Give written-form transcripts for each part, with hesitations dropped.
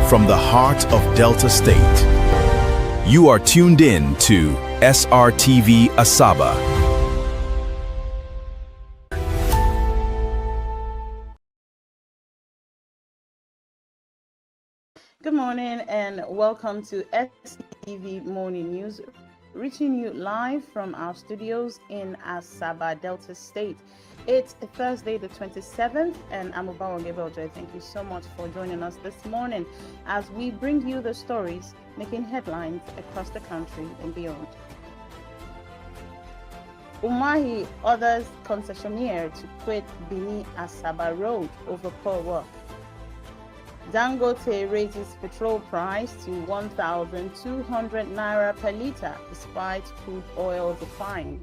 from the heart of Delta State. You are tuned in to Srtv Asaba. Good morning and welcome to Srtv Morning News, reaching you live from our studios in Asaba, Delta State. It's Thursday the 27th and I'm Obawa Gebeljoy. Thank you so much for joining us this morning as we bring you the stories making headlines across the country and beyond. Umahi orders concessionaire to quit Bini Asaba Road over poor work. Dangote raises petrol price to 1,200 naira per litre despite crude oil decline.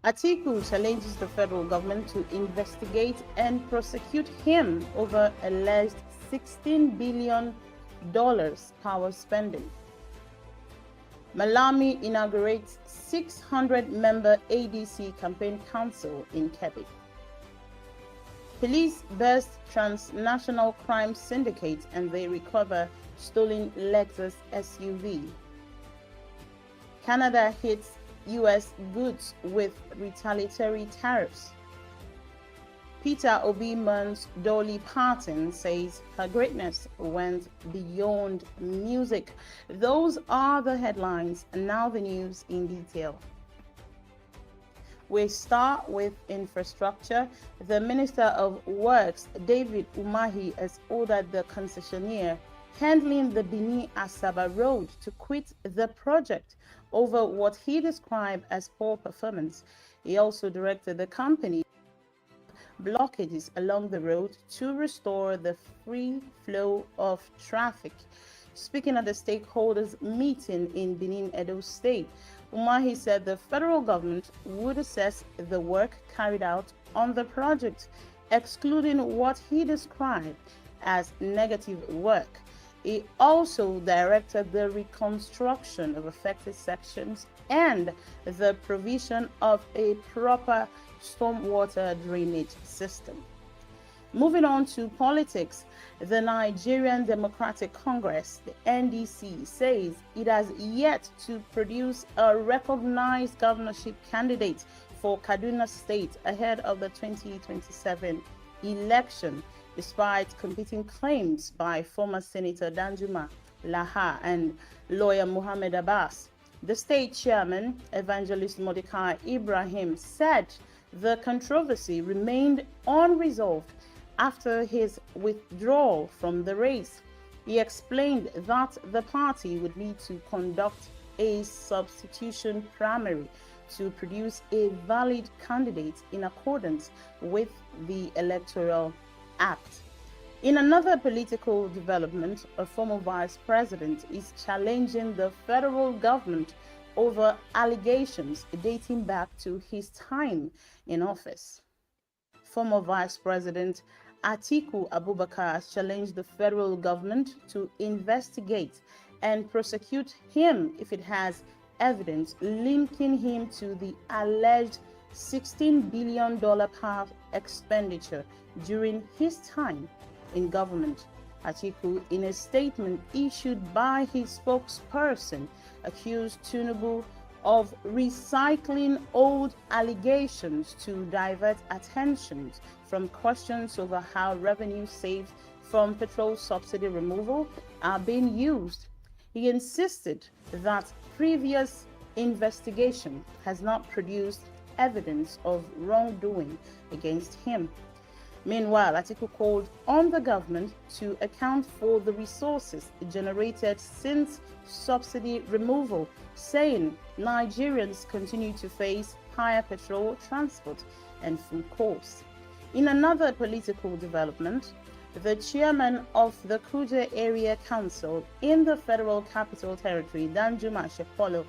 Atiku challenges the federal government to investigate and prosecute him over alleged $16 billion power spending. Malami inaugurates 600-member ADC campaign council in Kebbi. Police burst transnational crime syndicate and they recover stolen Lexus SUV. Canada hits U.S. goods with retaliatory tariffs. Peter Obi mourns Dolly Parton, says her greatness went beyond music. Those are the headlines, and now the news in detail. We start with infrastructure. The Minister of Works, David Umahi, has ordered the concessionaire handling the Bini Asaba Road to quit the project over what he described as poor performance. He also directed the company blockages along the road to restore the free flow of traffic. Speaking at the stakeholders meeting in Benin, Edo State, Umahi said the federal government would assess the work carried out on the project, excluding what he described as negative work. He also directed the reconstruction of affected sections and the provision of a proper stormwater drainage system. Moving on to politics, the Nigerian Democratic Congress, the NDC, says it has yet to produce a recognized governorship candidate for Kaduna State ahead of the 2027 election, despite competing claims by former Senator Danjuma Laha and lawyer Muhammad Abbas. The state chairman, Evangelist Mordecai Ibrahim, said the controversy remained unresolved after his withdrawal from the race. He explained that the party would need to conduct a substitution primary to produce a valid candidate in accordance with the Electoral Act. In another political development, a former vice president is challenging the federal government over allegations dating back to his time in office. Former Vice President Atiku Abubakar has challenged the federal government to investigate and prosecute him if it has evidence linking him to the alleged $16 billion power expenditure during his time in government. Atiku, in a statement issued by his spokesperson, accused Tinubu of recycling old allegations to divert attention from questions over how revenue saved from petrol subsidy removal are being used. He insisted that previous investigation has not produced evidence of wrongdoing against him. Meanwhile, Atiku called on the government to account for the resources generated since subsidy removal, saying Nigerians continue to face higher petrol, transport, and food costs. In another political development, the chairman of the Kuje Area Council in the Federal Capital Territory, Danjuma Shekolo,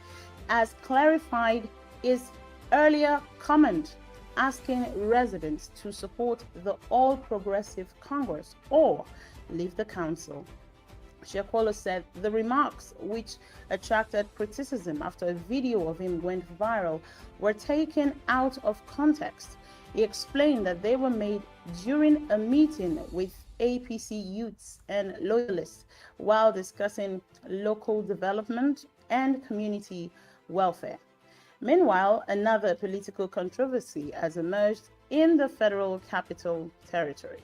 has clarified his earlier comment asking residents to support the All Progressive Congress or leave the council. Shekolo said the remarks, which attracted criticism after a video of him went viral, were taken out of context. He explained that they were made during a meeting with APC youths and loyalists while discussing local development and community welfare. Meanwhile, another political controversy has emerged in the Federal Capital Territory.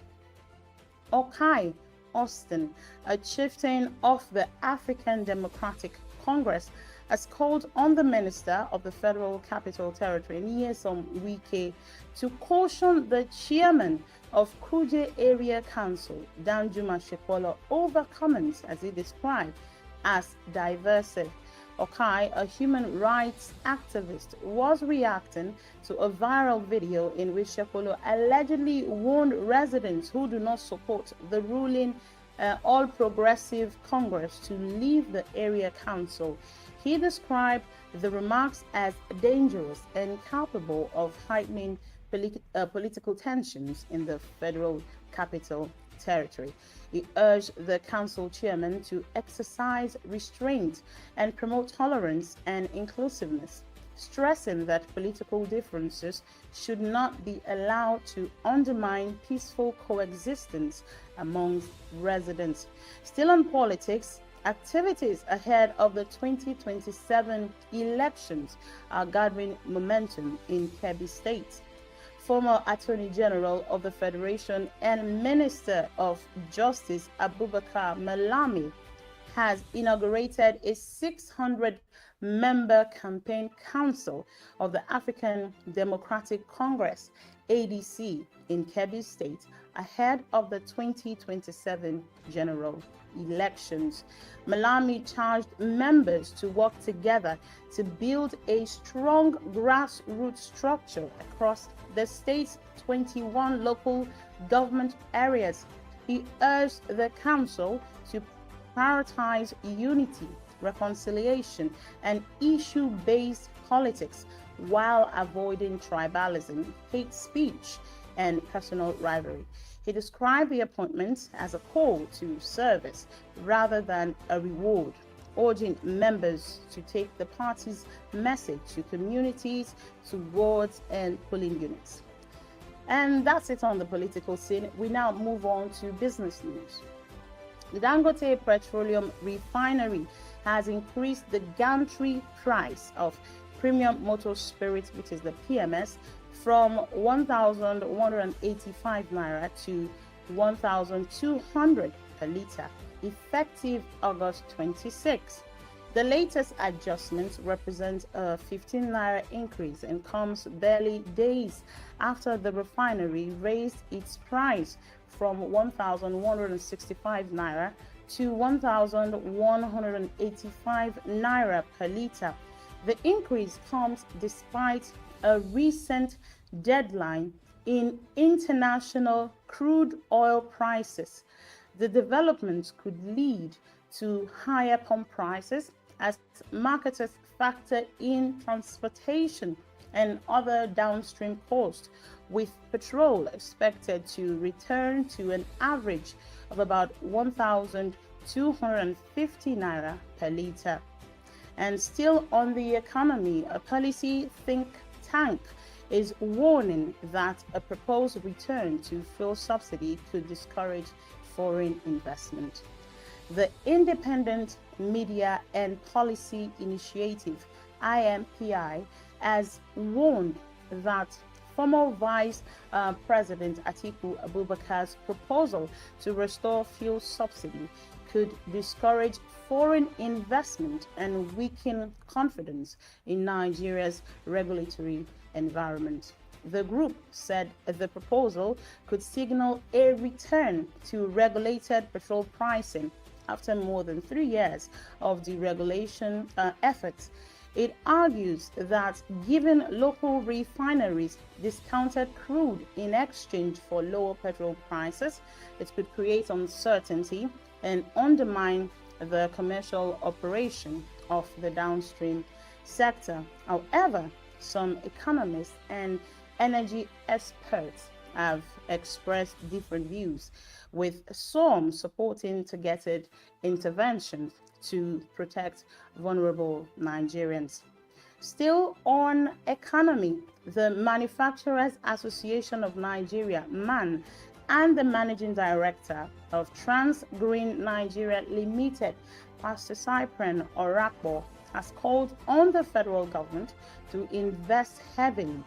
Okai Austin, a chieftain of the African Democratic Congress, has called on the Minister of the Federal Capital Territory, Nyesom Wike, to caution the chairman of Kuje Area Council, Danjuma Shekolo, over comments, as he described, as divisive. Okai, a human rights activist, was reacting to a viral video in which Shekolo allegedly warned residents who do not support the ruling All Progressive Congress to leave the area council. He described the remarks as dangerous and capable of heightening political tensions in the Federal Capital Territory. He urged the council chairman to exercise restraint and promote tolerance and inclusiveness, stressing that political differences should not be allowed to undermine peaceful coexistence amongst residents. Still on politics, activities ahead of the 2027 elections are gathering momentum in Kebbi State. Former Attorney General of the Federation and Minister of Justice Abubakar Malami has inaugurated a 600-member campaign council of the African Democratic Congress, ADC, in Kebbi State ahead of the 2027 general elections. Malami charged members to work together to build a strong grassroots structure across the state's 21 local government areas. He urged the council to prioritize unity, reconciliation, and issue-based politics while avoiding tribalism, hate speech, and personal rivalry. He described the appointment as a call to service rather than a reward, urging members to take the party's message to communities, to wards, and polling units. And that's it on the political scene. We now move on to business news. The Dangote Petroleum Refinery has increased the gantry price of premium motor spirit, which is the PMS, from 1,185 naira to 1,200 per litre, effective August 26. The latest adjustment represents a 15 naira increase and comes barely days after the refinery raised its price from 1,165 naira to 1,185 naira per litre. The increase comes despite a recent deadline in international crude oil prices. The developments could lead to higher pump prices as marketers factor in transportation and other downstream costs, with petrol expected to return to an average of about 1,250 naira per litre. And still on the economy, a policy think tank is warning that a proposed return to fuel subsidy could discourage foreign investment. The Independent Media and Policy Initiative, IMPI, has warned that former Vice President Atiku Abubakar's proposal to restore fuel subsidy could discourage foreign investment and weaken confidence in Nigeria's regulatory environment. The group said the proposal could signal a return to regulated petrol pricing after more than 3 years of deregulation efforts. It argues that giving local refineries discounted crude in exchange for lower petrol prices, it could create uncertainty and undermine the commercial operation of the downstream sector. However, some economists and energy experts have expressed different views, with some supporting targeted interventions to protect vulnerable Nigerians. Still on economy, the Manufacturers Association of Nigeria, MAN, and the managing director of Trans Green Nigeria Limited, Pastor Cyprian Orakpo, has called on the federal government to invest heavily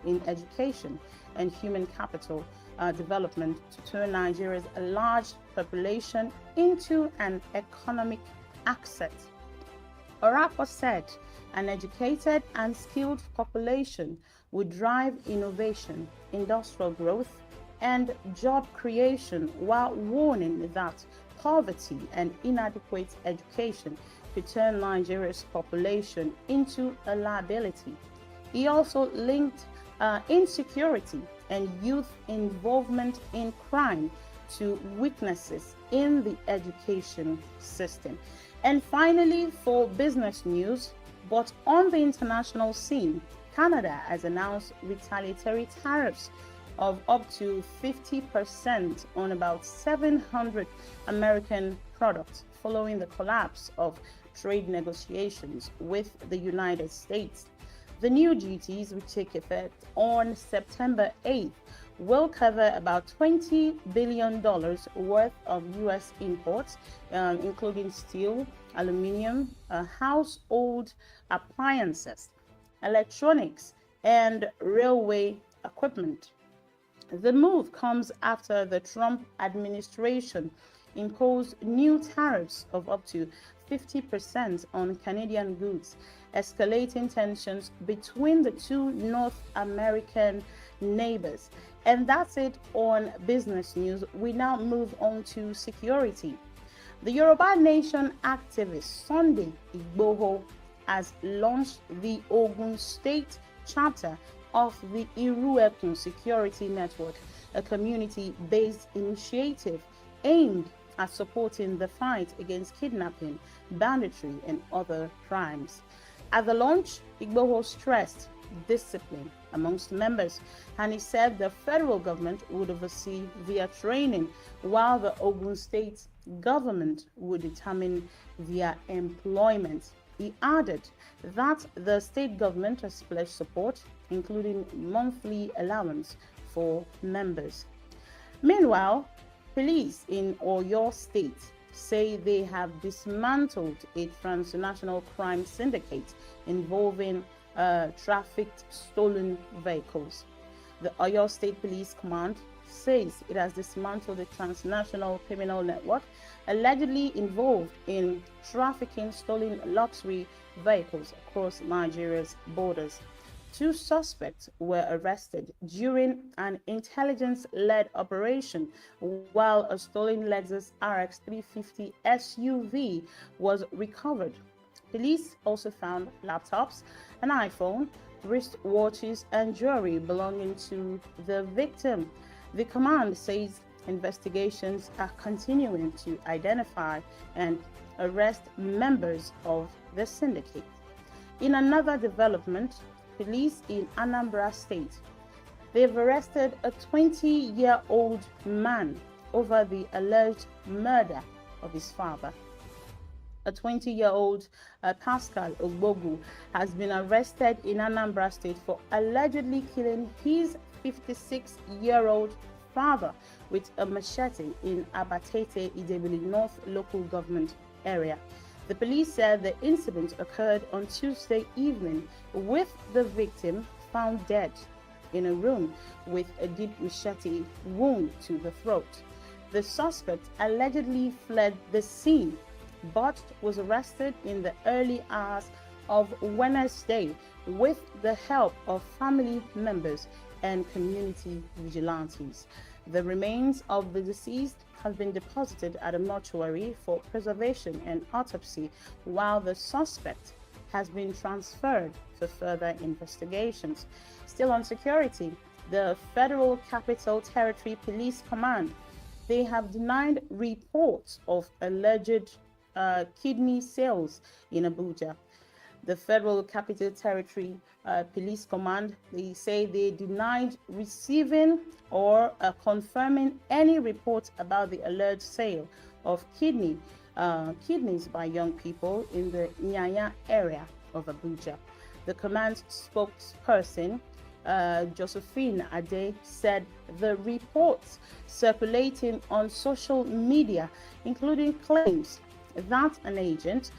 in education and human capital development to turn Nigeria's large population into an economic asset. Orakpo said an educated and skilled population would drive innovation, industrial growth, and job creation, while warning that poverty and inadequate education could turn Nigeria's population into a liability. He also linked insecurity and youth involvement in crime to weaknesses in the education system. And finally, for business news, but on the international scene, Canada has announced retaliatory tariffs of up to 50% on about 700 American products following the collapse of trade negotiations with the United States. The new duties, which take effect on September 8th, will cover about $20 billion worth of U.S. imports, including steel, aluminum, household appliances, electronics, and railway equipment. The move comes after the Trump administration imposed new tariffs of up to 50% on Canadian goods, escalating tensions between the two North American neighbors. And that's it on business news. We now move on to security. The Yoruba Nation activist Sunday Igboho has launched the Ogun State chapter of the Iruekun Security Network, a community-based initiative aimed at supporting the fight against kidnapping, banditry, and other crimes. At the launch, Igboho stressed discipline amongst members, and he said the federal government would oversee their training, while the Ogun State government would determine their employment. He added that the state government has pledged support, including monthly allowance for members. Meanwhile, police in Oyo State say they have dismantled a transnational crime syndicate involving trafficked stolen vehicles. The Oyo State Police Command says it has dismantled a transnational criminal network allegedly involved in trafficking stolen luxury vehicles across Nigeria's borders. 2 suspects were arrested during an intelligence-led operation, while a stolen Lexus RX 350 SUV was recovered. Police also found laptops, an iPhone, wristwatches, and jewelry belonging to the victim. The command says investigations are continuing to identify and arrest members of the syndicate. In another development, police in Anambra State, they've arrested a 20-year-old man over the alleged murder of his father. A 20-year-old Pascal Ogbogu has been arrested in Anambra State for allegedly killing his 56-year-old father with a machete in Abatete, Idemili North local government area. The police said the incident occurred on Tuesday evening, with the victim found dead in a room with a deep machete wound to the throat. The suspect allegedly fled the scene, but was arrested in the early hours of Wednesday with the help of family members and community vigilantes. The remains of the deceased have been deposited at a mortuary for preservation and autopsy, while the suspect has been transferred for further investigations. Still on security, the Federal Capital Territory Police Command, they have denied reports of alleged kidney sales in Abuja. The Federal Capital Territory Police Command, they say they denied receiving or confirming any reports about the alleged sale of kidneys by young people in the Nyanya area of Abuja. The command spokesperson, Josephine Ade, said the reports circulating on social media, including claims that an agent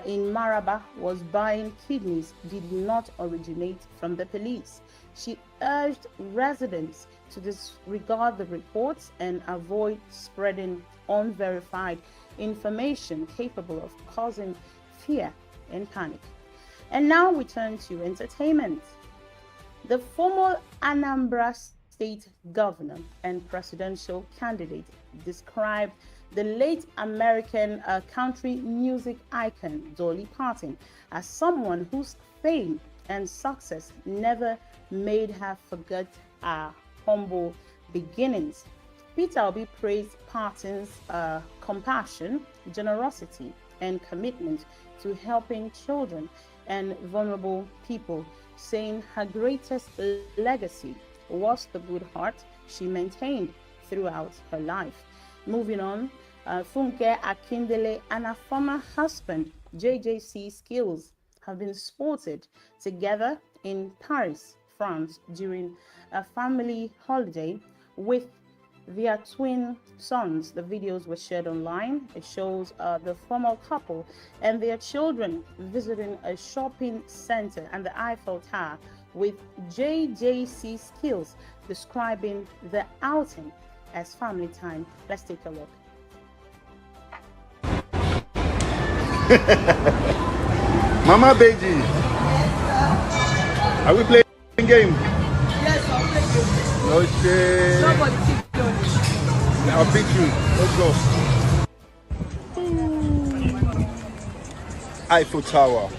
in Maraba was buying kidneys, did not originate from the police. She urged residents to disregard the reports and avoid spreading unverified information capable of causing fear and panic. And now we turn to entertainment. The former Anambra State governor and presidential candidate described the late American country music icon Dolly Parton as someone whose fame and success never made her forget her humble beginnings. Peter Obi praised Parton's compassion, generosity, and commitment to helping children and vulnerable people, saying her greatest legacy was the good heart she maintained throughout her life. Moving on, Funke Akindele and her former husband, JJC Skills, have been spotted together in Paris, France, during a family holiday with their twin sons. The videos were shared online. It shows the former couple and their children visiting a shopping center and the Eiffel Tower, with JJC Skills describing the outing as family time. Let's take a look. Mama baby, are we playing game? Yes, I'll play game. No shit. Nobody keep doing it. I'll beat you. Let's go. Eiffel Tower.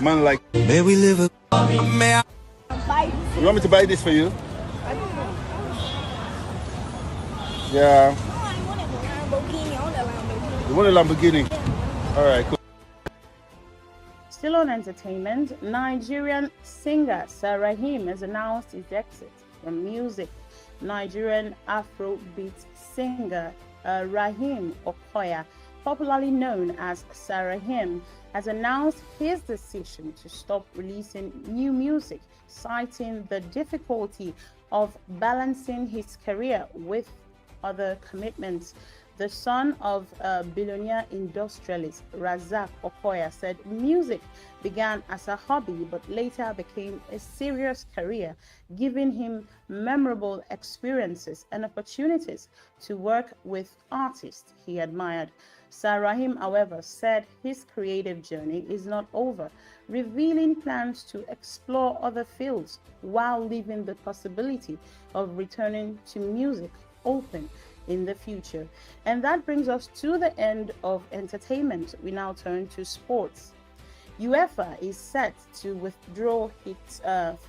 Man, like, May we live a may you want me to buy this for you? I don't know. Yeah. I want a Lamborghini. I want a Lamborghini. You want a Lamborghini? All right, cool. Still on entertainment, Nigerian singer Srtv has announced his exit from music. Nigerian Afrobeat singer Rahim Okoya, popularly known as Srtv, has announced his decision to stop releasing new music, citing the difficulty of balancing his career with other commitments. The son of billionaire industrialist Razak Okoya said music began as a hobby but later became a serious career, giving him memorable experiences and opportunities to work with artists he admired. Srtv, however, said his creative journey is not over, revealing plans to explore other fields while leaving the possibility of returning to music open in the future. And that brings us to the end of entertainment. We now turn to sports. UEFA is set to withdraw its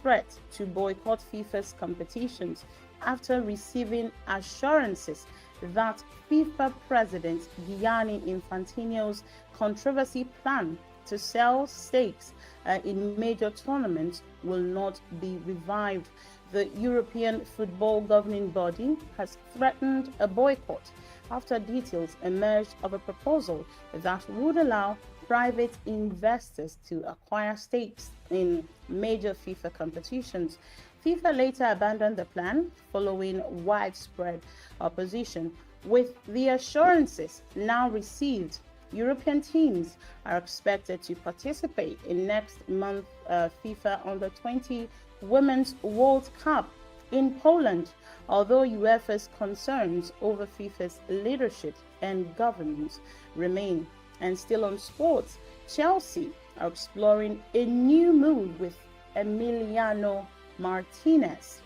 threat to boycott FIFA's competitions after receiving assurances that FIFA President Gianni Infantino's controversy plan to sell stakes in major tournaments will not be revived. The European football governing body has threatened a boycott after details emerged of a proposal that would allow private investors to acquire stakes in major FIFA competitions. FIFA later abandoned the plan following widespread opposition. With the assurances now received, European teams are expected to participate in next month's FIFA Under-20 Women's World Cup in Poland, although UEFA's concerns over FIFA's leadership and governance remain. And still on sports, Chelsea are exploring a new move with Emiliano Martinez.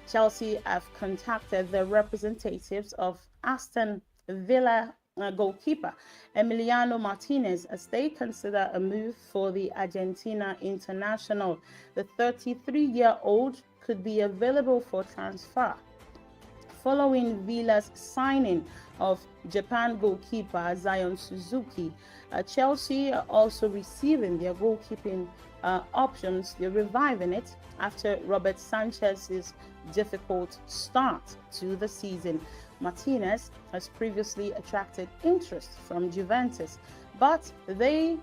Chelsea have contacted the representatives of Aston Villa goalkeeper Emiliano Martinez as they consider a move for the Argentina international. The 33-year-old could be available for transfer following Villa's signing of Japan goalkeeper Zion Suzuki. Chelsea are also receiving their goalkeeping options. They're reviving it after Robert Sanchez's difficult start to the season. Martinez has previously attracted interest from Juventus, but that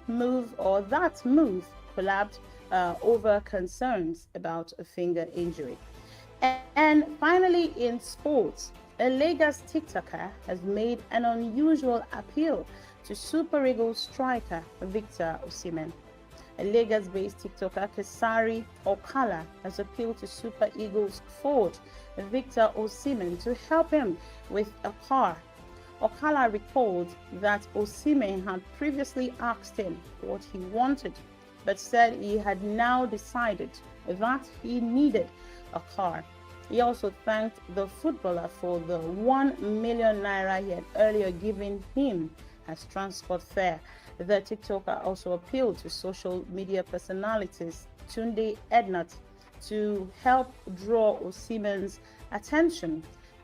move collabed over concerns about a finger injury. And finally, in sports, a Lagos TikToker has made an unusual appeal to Super Eagles striker Victor Osimhen. A Lagos-based TikToker, Kesari Okala, has appealed to Super Eagles forward Victor Osimhen to help him with a car. Okala recalled that Osimhen had previously asked him what he wanted, but said he had now decided that he needed a car. He also thanked the footballer for the 1 million naira he had earlier given him as transport fare. The TikToker also appealed to social media personalities Tunde Ednut to help draw Osimhen's attention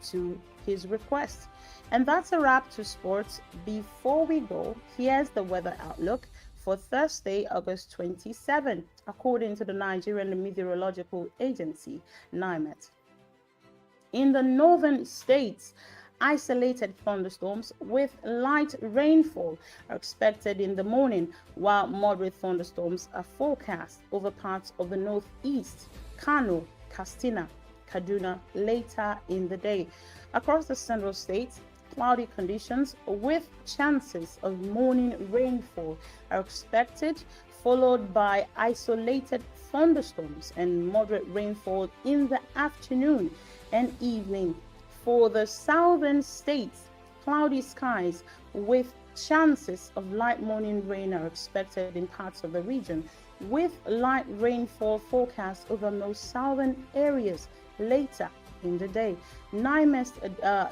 to his request. And that's a wrap to sports. Before we go, here's the weather outlook for Thursday, August 27, according to the Nigerian Meteorological Agency, NIMET. In the northern states, isolated thunderstorms with light rainfall are expected in the morning, while moderate thunderstorms are forecast over parts of the northeast, Kano, Katsina, Kaduna later in the day. Across the central states, cloudy conditions with chances of morning rainfall are expected, followed by isolated thunderstorms and moderate rainfall in the afternoon and evening. For the southern states, cloudy skies with chances of light morning rain are expected in parts of the region, with light rainfall forecast over most southern areas later in the day. NIMET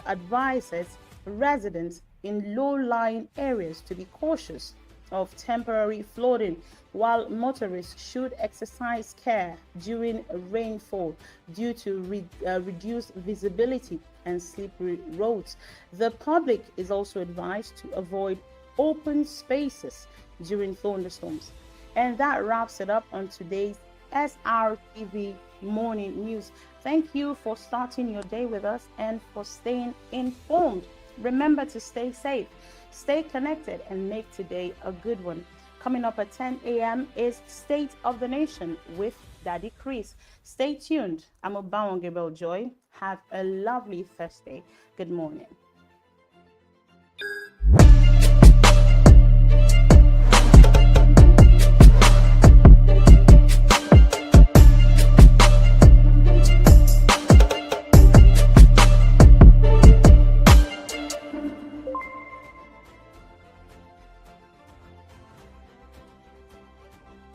advises residents in low-lying areas to be cautious of temporary flooding, while motorists should exercise care during rainfall due to reduced visibility and slippery roads. The public is also advised to avoid open spaces during thunderstorms. And that wraps it up on today's SRTV Morning News. Thank you for starting your day with us and for staying informed. Remember to stay safe, stay connected, and make today a good one. Coming up at 10 a.m. is State of the Nation with Daddy Chris. Stay tuned. I'm Obawangebe Joy. Have a lovely Thursday. Good morning.